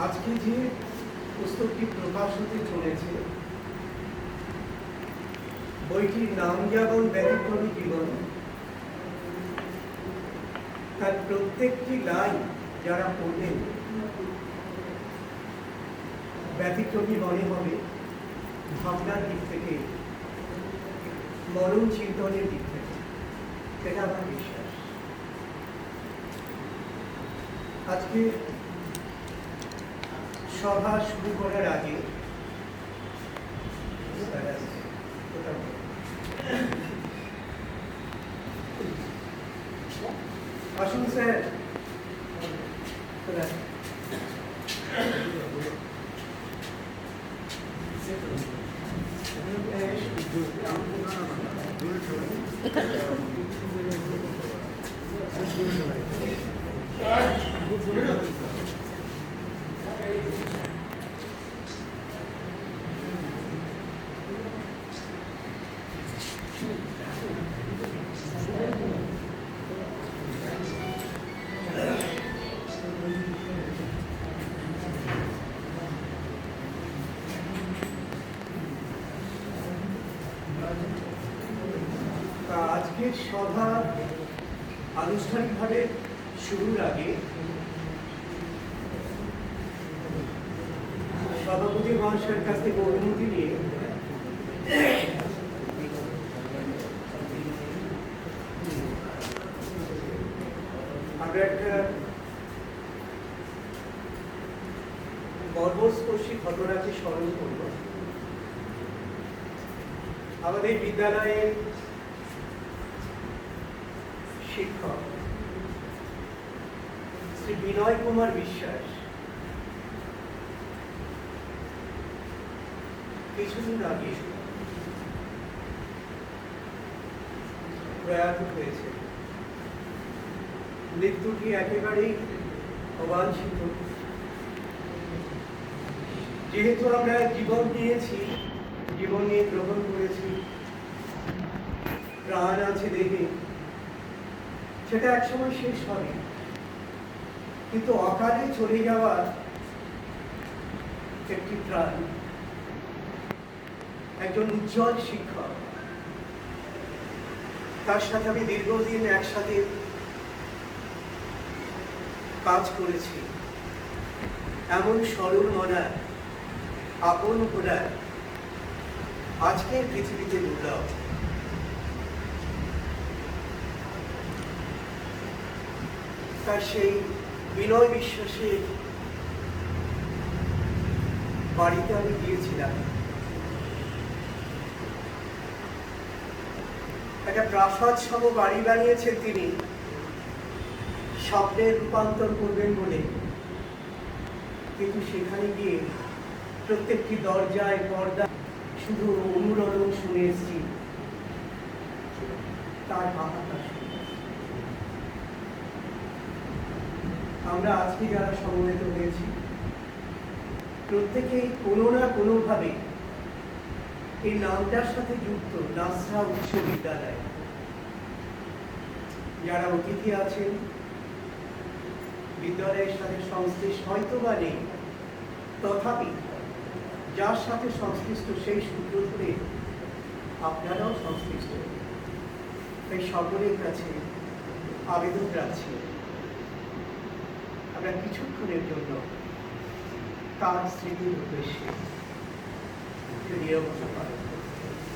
আজকে যে পুস্তকটি প্রকাশ হতে চলেছে, বইটির নাম যেমন ব্যতিক্রমী জীবন, তার প্রত্যেকটি লাইন যারা পড়বেন ব্যতিক্রমী মনে হবে, ভাবনার দিক থেকে, মনন চিন্তনের দিক থেকে। এটা আমার বিশ্বাস। আজকে সভা শুরু করার আগে আসুন স্যার। আজকের সভা আনুষ্ঠানিকভাবে শুরুর আগে সভাপতি মহাশয়ের কাছ থেকে অনুমতি নিয়ে আমরা একটা গর্ভস্পর্শী ঘটনাকে স্মরণ করব। আমাদের বিদ্যালয়ের শিক্ষক শ্রী বিনয় কুমার বিশ্বাস কিছুদিন আগে প্রয়াত হয়েছে। মৃত্যুটি একেবারেই অবাঞ্ছিত। যেহেতু আমরা জীবন নিয়েছি, জীবন নিয়ে গ্রহণ করেছি, প্রাণ আছে দেহে, সেটা একসময় শেষ হবে, কিন্তু অকালে চলে যাওয়া একটি প্রাণ, একজন উজ্জ্বল শিক্ষক, তার সাথে আমি দীর্ঘদিন একসাথে কাজ করেছি। এমন সরল মনা, আপন ভোলা আজকের পৃথিবীতে দুর্লভ। তার সেই বিনয় বিশ্বাসের বাড়িতে আমি গিয়েছিলাম। একটা প্রাসাদ সম বাড়ি বানিয়েছেন তিনি, স্বপ্নের রূপান্তর করবেন বলে। কিন্তু সেখানে গিয়ে প্রত্যেকটি দরজায় পর্দা শুধু অনুরোধন শুনে এসেছি, তার হাহাকার শুনে। আমরা আজকে যারা সমবেত হয়েছি, প্রত্যেকেই কোনো না কোনোভাবে এই নামটার সাথে যুক্ত নাসরা উচ্চ বিদ্যালয়। যারা অতিথি আছেন, বিদ্যালয়ের সাথে সংশ্লিষ্ট হয়তো বা নেই, তথাপি যার সাথে সংশ্লিষ্ট সেই সূত্র ধরে আপনারাও সংশ্লিষ্ট। তাই সকলের কাছে আবেদন রাখছি, আমরা কিছুক্ষণের জন্য তার স্মৃতির উদ্দেশ্যে নীরবতা পালন